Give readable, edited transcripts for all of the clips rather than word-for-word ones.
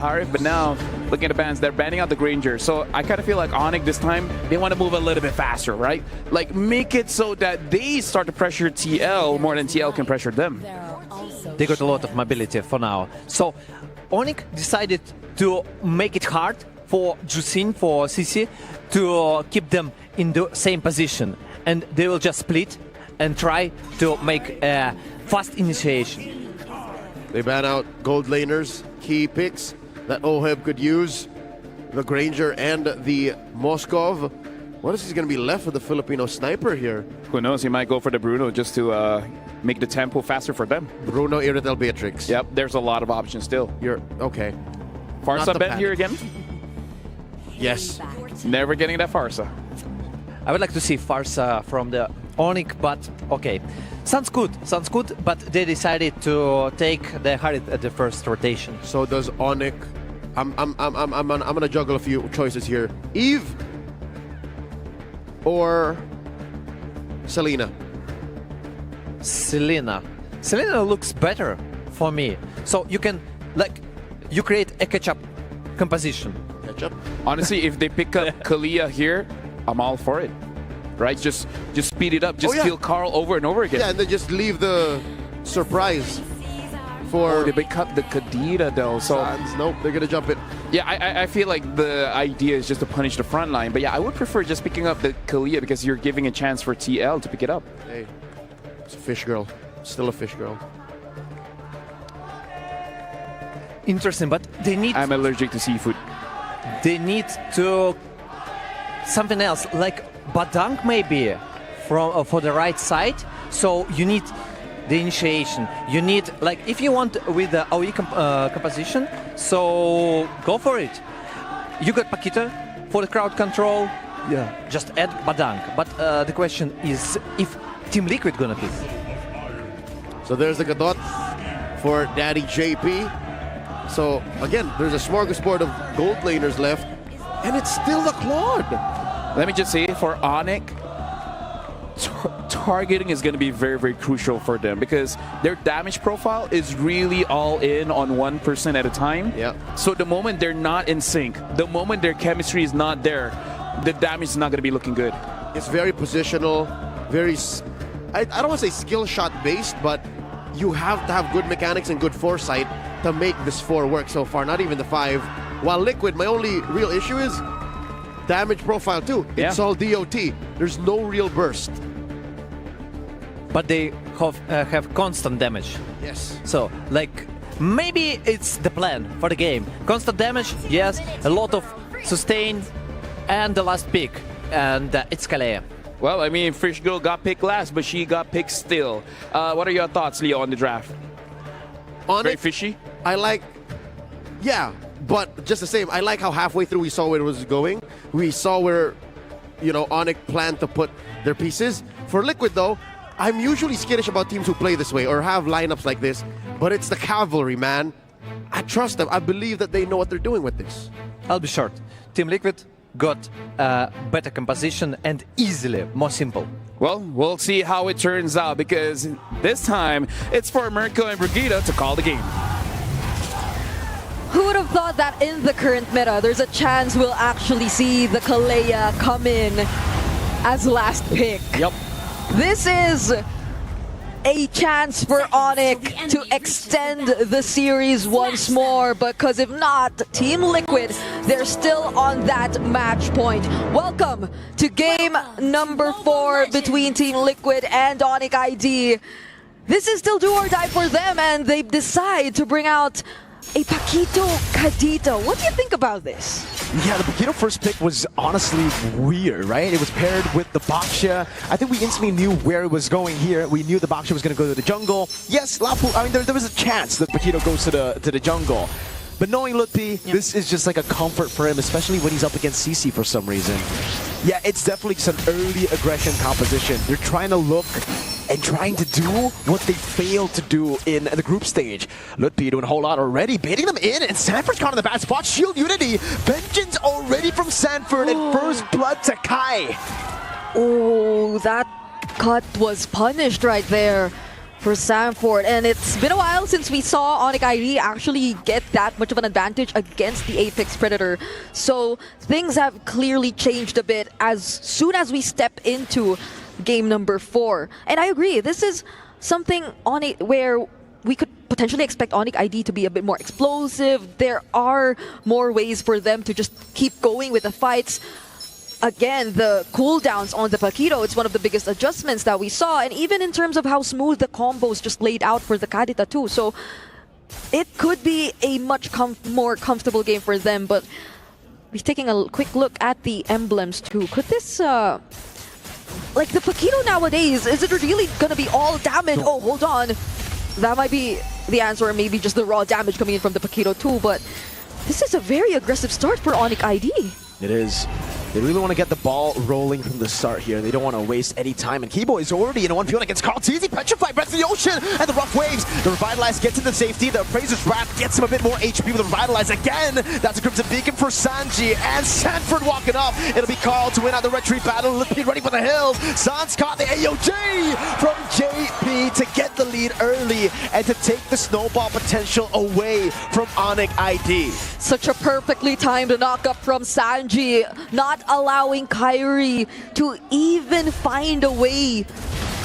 Harif, but now looking at the bans, they're banning out the Granger. So I kind of feel like Onic this time, they want to move a little bit faster, right? Like make it so that they start to pressure TL more than TL can pressure them. They got a lot of mobility for now. So Onic decided to make it hard for Jusin, for CC, to keep them in the same position. And they will just split and try to make a fast initiation. They ban out gold laners, key picks that Oheb could use, the Granger and the Moskov. What is he going to be left with the Filipino sniper here? Who knows, he might go for the Bruno just to make the tempo faster for them. Bruno, Iritel, Beatrix. Yep, there's a lot of options still. You're okay. Farsa bet here again? Yes. Never getting that Farsa. I would like to see Farsa from the Onic, but okay. Sounds good, but they decided to take the Harit at the first rotation. So does Onic. I'm gonna juggle a few choices here. Eve or Selena? Selena looks better for me. So you can, like, you create a catch-up composition. Catch-up? Honestly, if they pick up Kalia here, I'm all for it. Right? Just speed it up. Just kill Carl over and over again. Yeah, and then just leave the surprise for... Oh, they pick up the Kadira though. So Sans. Nope, they're gonna jump it. yeah, I feel like the idea is just to punish the front line. But yeah, I would prefer just picking up the Kalia because you're giving a chance for TL to pick it up. Hey, it's a fish girl. Still a fish girl. Interesting, but they need... I'm allergic to seafood. They need to... something else, like Badang maybe from for the right side. So you need the initiation. You need, like, if you want with the AoE composition, so go for it. You got Paquita for the crowd control. Yeah, just add Badang. But the question is if Team Liquid gonna pick. So there's the Gadot for Daddy JP. So again, there's a smorgasbord of gold laners left, and it's still the Claude. Let me just say, for Onic, targeting is going to be very, very crucial for them because their damage profile is really all in on 1% at a time. Yeah. So the moment they're not in sync, the moment their chemistry is not there, the damage is not going to be looking good. It's very positional, very... I don't want to say skill shot based, but you have to have good mechanics and good foresight to make this 4 work so far, not even the 5. While Liquid, my only real issue is damage profile too. It's all DOT. There's no real burst. But they have constant damage. Yes. So, like, maybe it's the plan for the game. Constant damage, yes, a lot of sustain, and the last pick, and it's Kalea. Well, I mean, Fish Girl got picked last, but she got picked still. What are your thoughts, Leo, on the draft? Very fishy? I like... Yeah, but just the same, I like how halfway through we saw where it was going. We saw where, you know, Onic planned to put their pieces. For Liquid, though, I'm usually skittish about teams who play this way or have lineups like this, but it's the cavalry, man. I trust them. I believe that they know what they're doing with this. I'll be short. Team Liquid got a better composition and easily more simple. Well, we'll see how it turns out because this time it's for Mirko and Brigitte to call the game. Who would have thought that in the current meta, there's a chance we'll actually see the Kalea come in as last pick? Yep. This is a chance for Onic to extend the series once more, because if not, Team Liquid, they're still on that match point. Welcome to game number 4 between Team Liquid and Onic ID. This is still do or die for them, and they decide to bring out a Paquito Cadito. What do you think about this? Yeah, the Paquito first pick was honestly weird, right? It was paired with the Baksha. I think we instantly knew where it was going here. We knew the Baksha was going to go to the jungle. Yes, Lapu, I mean, there was a chance that Paquito goes to the jungle. But knowing Tlph, this is just like a comfort for him, especially when he's up against CC for some reason. Yeah, it's definitely just an early aggression composition. They're trying to look and trying to do what they failed to do in the group stage. Tlph doing a whole lot already, baiting them in, and Sanford's caught in the bad spot. Shield Unity, vengeance already from Sanford, and first blood to Kai. Oh, that cut was punished right there. for Sanford. And it's been a while since we saw Onic ID actually get that much of an advantage against the Apex Predator. So things have clearly changed a bit as soon as we step into game number 4. And I agree, this is something on it where we could potentially expect Onic ID to be a bit more explosive. There are more ways for them to just keep going with the fights. Again, the cooldowns on the Paquito, it's one of the biggest adjustments that we saw. And even in terms of how smooth the combos just laid out for the Kadita too. So it could be a much more comfortable game for them. But we're taking a quick look at the emblems too. Could this, like the Paquito nowadays, is it really gonna be all damage? Oh, hold on. That might be the answer, or maybe just the raw damage coming in from the Paquito too. But this is a very aggressive start for Onic ID. It is. They really want to get the ball rolling from the start here. They don't want to waste any time. And Keyboy is already in a 1v1 against Tlph. Petrified, breath of the ocean, and the rough waves. The Revitalize gets into safety. The Appraiser's Wrath gets him a bit more HP with the Revitalize again. That's a Crimson Beacon for Sanji. And Sanford walking up. It'll be Carl to win out the retreat battle. Lipid ready for the hills. Sans caught the AOG from JP to get the lead early and to take the snowball potential away from Onic ID. Such a perfectly timed knock-up from Sanji, not allowing Kyrie to even find a way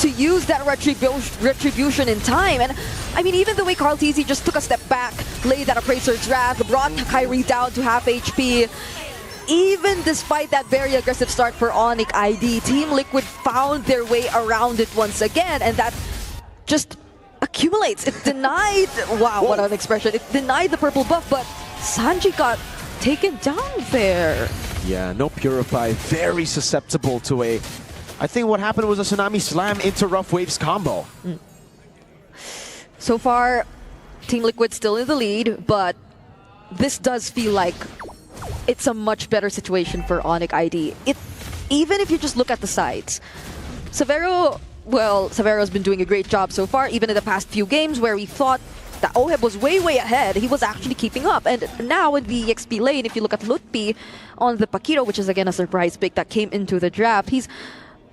to use that retribution in time. And I mean, even the way Carl TZ just took a step back, laid that Appraiser's Wrath, brought Kyrie down to half HP. Even despite that very aggressive start for Onic ID, Team Liquid found their way around it once again, and that just accumulates. It denied, wow, what an expression. It denied the purple buff, but Sanji got taken down there. Yeah, no Purify, very susceptible to a... I think what happened was a Tsunami Slam into Rough Waves combo. So far, Team Liquid still in the lead, but this does feel like it's a much better situation for Onic ID. Even if you just look at the sides, Severo, well, Severo's been doing a great job so far, even in the past few games where we thought that Oheb was way ahead. He was actually keeping up. And now in the EXP lane, if you look at Tlph on the Paquito, which is again a surprise pick that came into the draft, he's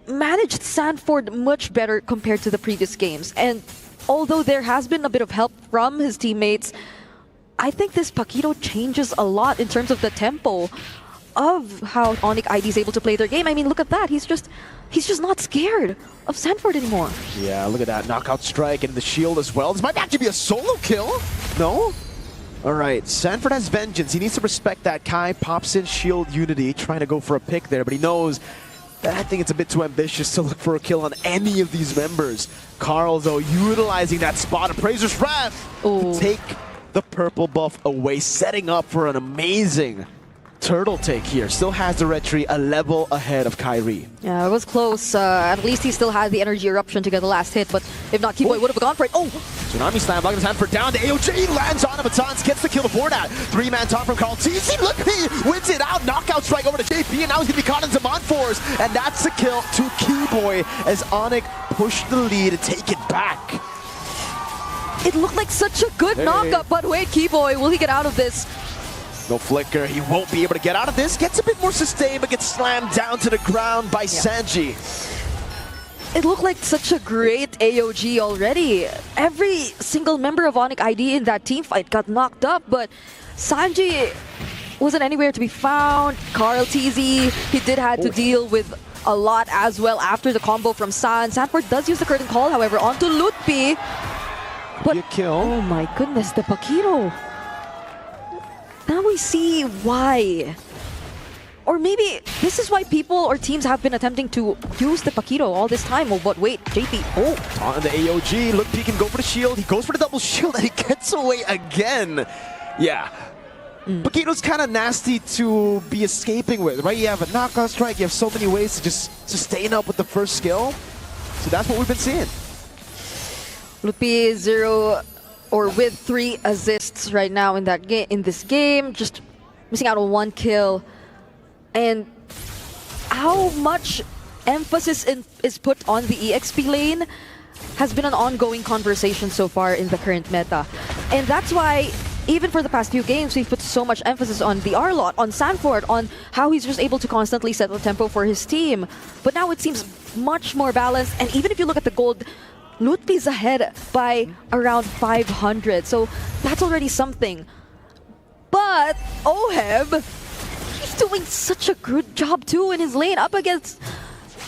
managed Sanford much better compared to the previous games. And although there has been a bit of help from his teammates, I think this Paquito changes a lot in terms of the tempo of how Onic ID is able to play their game. I mean, look at that. He's just not scared of Sanford anymore. Yeah, look at that knockout strike and the shield as well. This might actually be a solo kill. No? All right, Sanford has vengeance. He needs to respect that. Kai pops in shield unity, trying to go for a pick there, but he knows that I think it's a bit too ambitious to look for a kill on any of these members. Carl, though, utilizing that spot. Appraiser's Wrath to take the purple buff away, setting up for an amazing turtle take here. Still has the retry a level ahead of Kyrie. Yeah, it was close. At least he still had the energy eruption to get the last hit, but if not, Keyboy would have gone for it. Oh! Tsunami Slam, blocking his hand for down. The AOG lands on him. Batons gets the kill before that. 3-man top from Carl TZ. Look, he wins it out. Knockout strike over to JP, and now he's going to be caught in Zaman Force. And that's the kill to Keyboy as Onic pushed the lead to take it back. It looked like such a good knockup, but wait, Keyboy, will he get out of this? No flicker, he won't be able to get out of this. Gets a bit more sustained, but gets slammed down to the ground by Sanji. It looked like such a great AOG already. Every single member of Onic ID in that team fight got knocked up, but Sanji wasn't anywhere to be found. Carl TZ, he did have to deal with a lot as well after the combo from San. Sanford does use the curtain call, however, onto Tlph. But, kill. Oh my goodness, the Paquito. Now we see why. Or maybe this is why people or teams have been attempting to use the Paquito all this time. Oh, but wait, JP. Oh, on the AOG. Look, he can go for the shield. He goes for the double shield and he gets away again. Yeah. Paquito's kind of nasty to be escaping with, right? You have a knockout strike. You have so many ways to just sustain up with the first skill. So that's what we've been seeing. Tlph 0 or with 3 assists right now in that game, in this game, just missing out on 1 kill. And how much emphasis is put on the EXP lane has been an ongoing conversation so far in the current meta. And that's why even for the past few games, we've put so much emphasis on the R-Lot, on Sanford, on how he's just able to constantly set the tempo for his team. But now it seems much more balanced, and even if you look at the gold Tlp's ahead by around 500, so that's already something. But Oheb, he's doing such a good job too in his lane, up against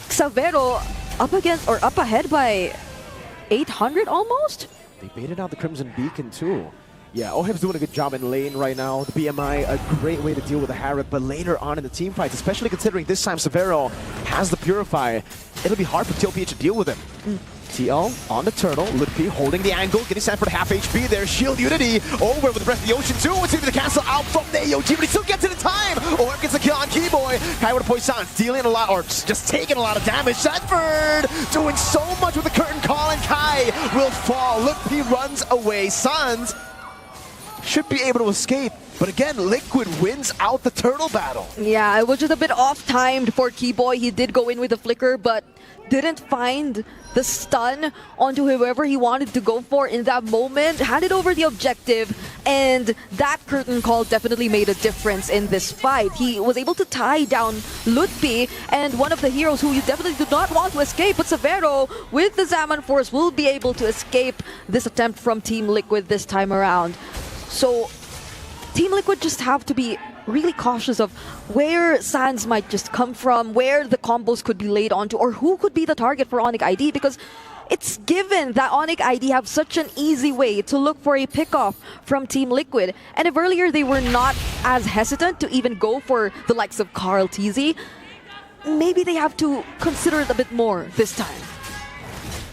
Xavero, up ahead by 800 almost. They baited out the Crimson Beacon too. Yeah, Oheb's doing a good job in lane right now. The BMI, a great way to deal with the Harriet, but later on in the team fights, especially considering this time Xavero has the Purify, it'll be hard for Tlph to deal with him. TL on the turtle, Tlph holding the angle, getting Sanford half HP there, shield unity, over with the Breath of the Ocean too, it's even the cancel out from the AOG, but he still gets it in time! Oheb gets the kill on Keyboy, Kai with a Poison, dealing a lot, or just taking a lot of damage, Sanford doing so much with the curtain call, and Kai will fall, Tlph runs away, Suns should be able to escape, but again, Liquid wins out the turtle battle. Yeah, it was just a bit off-timed for Keyboy. He did go in with the flicker, but didn't find the stun onto whoever he wanted to go for in that moment. Handed over the objective, and that curtain call definitely made a difference in this fight. He was able to tie down Tlph, and one of the heroes who you definitely do not want to escape, but Xavero with the Zaman Force will be able to escape this attempt from Team Liquid this time around. So Team Liquid just have to be really cautious of where Sans might just come from, where the combos could be laid onto, or who could be the target for Onic ID, because it's given that Onic ID have such an easy way to look for a pickoff from Team Liquid. And if earlier they were not as hesitant to even go for the likes of Carl TZ, maybe they have to consider it a bit more this time.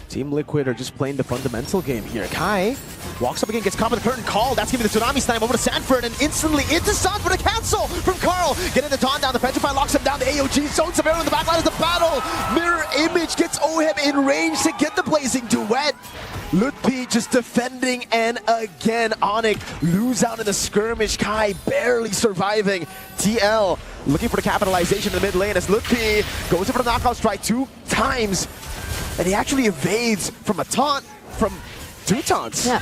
Team Liquid are just playing the fundamental game here. Kai walks up again, gets caught with the curtain call. That's giving the Tsunami Slam over to Sanford, and instantly into Suns for the cancel from Carl. Getting the Dawn down, the Petrify locks him down, the AOG zones Xavero in the backline of the battle. Mirror Image gets Oheb in range to get the Blazing Duet. Tlph just defending, and again, Onic lose out in the skirmish. Kai barely surviving. TL looking for the capitalization in the mid lane as Tlph goes in for the knockout strike 2 times. And he actually evades from a taunt, from 2 taunts. Yeah,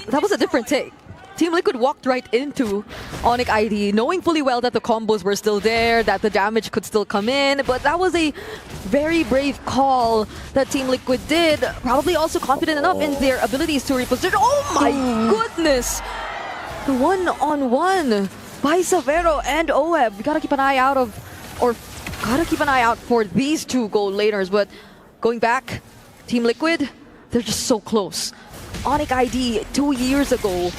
that was a different take. Team Liquid walked right into Onic ID, knowing fully well that the combos were still there, that the damage could still come in, but that was a very brave call that Team Liquid did. Probably also confident enough in their abilities to reposition. Oh my goodness! The one-on-one by Xavero and Oheb. We gotta keep an eye out for these 2 gold laners, but going back, Team Liquid, they're just so close. Onic ID 2 years ago,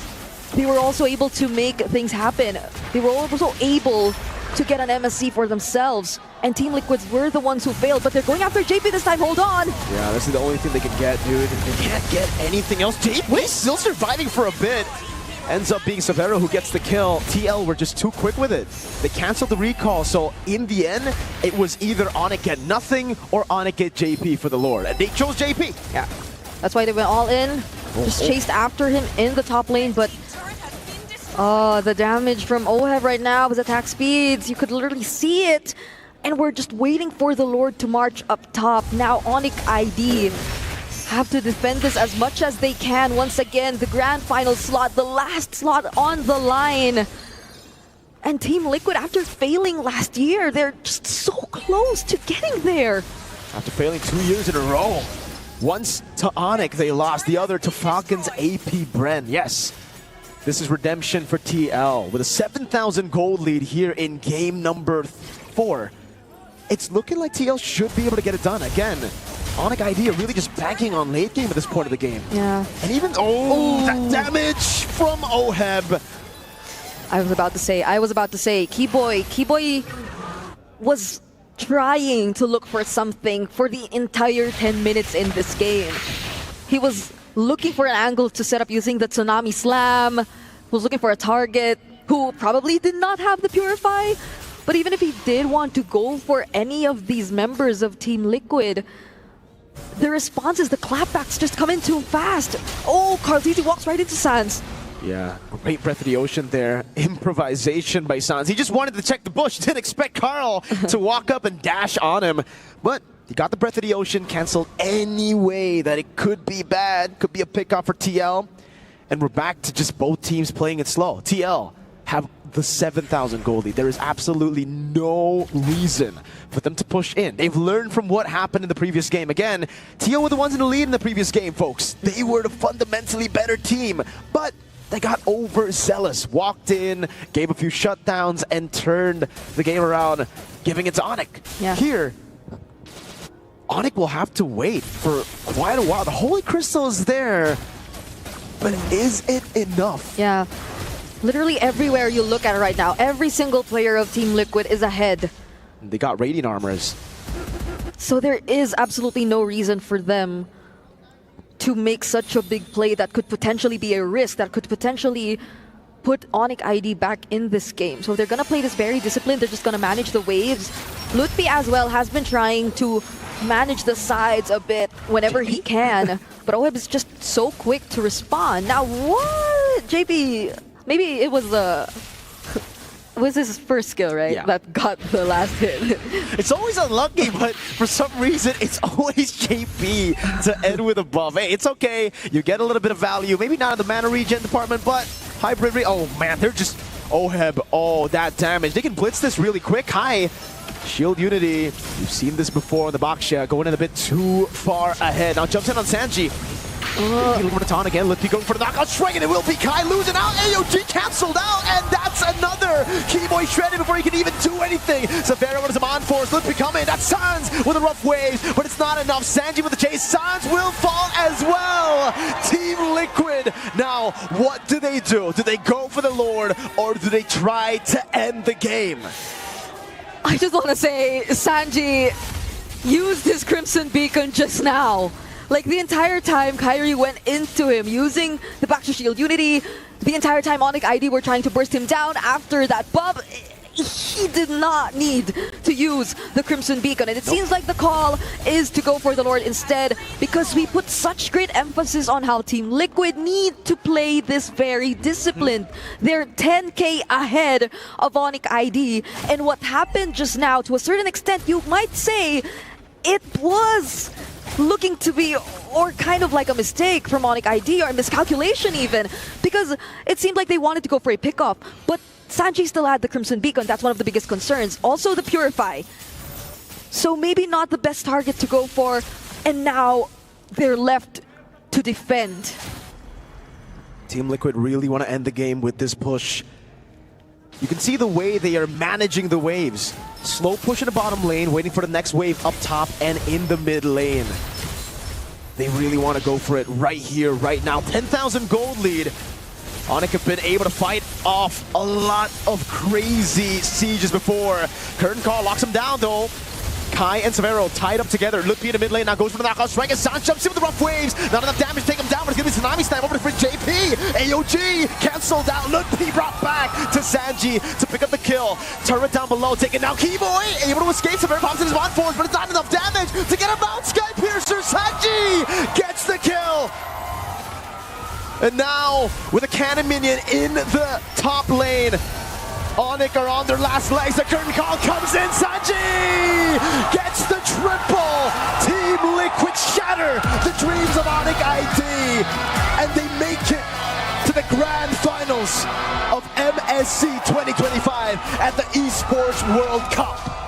they were also able to make things happen. They were also able to get an MSC for themselves. And Team Liquids were the ones who failed, but they're going after JP this time, hold on! Yeah, this is the only thing they can get, dude. They can't get anything else. JP still surviving for a bit. Ends up being Xavero who gets the kill. TL were just too quick with it. They canceled the recall, so in the end, it was either Onic get nothing or Onic get JP for the Lord. And they chose JP. Yeah, that's why they went all in. Just chased after him in the top lane, but the damage from Oheb right now with attack speeds, you could literally see it. And we're just waiting for the Lord to march up top. Now Onic ID have to defend this as much as they can. Once again, the grand final slot, the last slot on the line. And Team Liquid, after failing last year, they're just so close to getting there. After failing 2 years in a row. Once to Onic they lost, the other to Falcons AP Bren. Yes, this is redemption for TL with a 7,000 gold lead here in game number 4. It's looking like TL should be able to get it done. Again, Onic ID are really just banking on late game at this point of the game. Yeah. And even, that damage from Oheb. I was about to say, Keyboy was trying to look for something for the entire 10 minutes in this game. He was looking for an angle to set up using the Tsunami Slam, was looking for a target who probably did not have the Purify. But even if he did want to go for any of these members of Team Liquid, the response is the clapbacks just come in too fast. Oh, Carl TZ walks right into Sans. Yeah, great Breath of the Ocean there. Improvisation by Sans. He just wanted to check the bush, didn't expect Carl to walk up and dash on him. But he got the Breath of the Ocean canceled anyway that it could be bad. Could be a pickoff for TL. And we're back to just both teams playing it slow. TL have the 7,000 gold lead. There is absolutely no reason for them to push in. They've learned from what happened in the previous game. Again, TL were the ones in the lead in the previous game, folks. They were the fundamentally better team, but they got overzealous, walked in, gave a few shutdowns, and turned the game around, giving it to Onic. Yeah. Here, Onic will have to wait for quite a while. The Holy Crystal is there, but is it enough? Yeah. Literally everywhere you look at it right now, every single player of Team Liquid is ahead. They got Radiant Armors. So there is absolutely no reason for them to make such a big play that could potentially be a risk, that could potentially put Onic ID back in this game. So they're going to play this very disciplined. They're just going to manage the waves. Tlph as well has been trying to manage the sides a bit whenever he can. But Oheb is just so quick to respond. Now what? JP, maybe it was was his first skill, right? Yeah. That got the last hit. It's always unlucky, but for some reason, it's always JP to end with a buff. Hey, it's okay. You get a little bit of value. Maybe not in the mana regen department, but hybrid. Oh man, they're just Oheb. Oh, that damage. They can blitz this really quick. Hi. Shield Unity. We've seen this before in the Baksha. Going in a bit too far ahead. Now jumps in on Sanji. Over to Ton again. Tlph going for the knockout strike, and it will be Kai losing out. AOG cancelled out, and that's another Keyboy shredded before he can even do anything. Severo with his on force. Tlph coming. That's Sans with the rough waves, but it's not enough. Sanji with the chase. Sans will fall as well. Team Liquid. Now, what do? Do they go for the Lord, or do they try to end the game? I just want to say, Sanji used his Crimson Beacon just now. Like, the entire time, Kyrie went into him using the back to shield Unity. The entire time, Onic ID were trying to burst him down after that buff. He did not need to use the Crimson Beacon. And it seems like the call is to go for the Lord instead, because we put such great emphasis on how Team Liquid need to play this very disciplined. They're 10k ahead of Onic ID. And what happened just now, to a certain extent, you might say it was looking to be, or kind of like a mistake from Onic ID, or a miscalculation even, because it seemed like they wanted to go for a pickoff, but Sanji still had the Crimson Beacon. That's one of the biggest concerns. Also the Purify. So maybe not the best target to go for, and now they're left to defend. Team Liquid really want to end the game with this push. You can see the way they are managing the waves. Slow push in the bottom lane, waiting for the next wave up top and in the mid lane. They really want to go for it right here, right now. 10,000 gold lead. Onic have been able to fight off a lot of crazy sieges before. Curtain Call locks him down though. Kai and Severo tied up together. Tlph in the mid lane now goes for the knockout strike, and Sans jumps in with the rough waves. Not enough damage to take him down, but it's going to be Tsunami Snipe over to JP. AOG cancelled out. Tlph brought back to Sanji to pick up the kill. Turret down below, taking down Keyboy. Able to escape. Severo pops in his one force, but it's not enough damage to get him out. Sky Piercer. Sanji gets the kill. And now, with a cannon minion in the top lane, Onic are on their last legs. The curtain call comes in. Sanji gets the triple. Team Liquid shatter the dreams of Onic ID, and they make it to the grand finals of MSC 2025 at the Esports World Cup.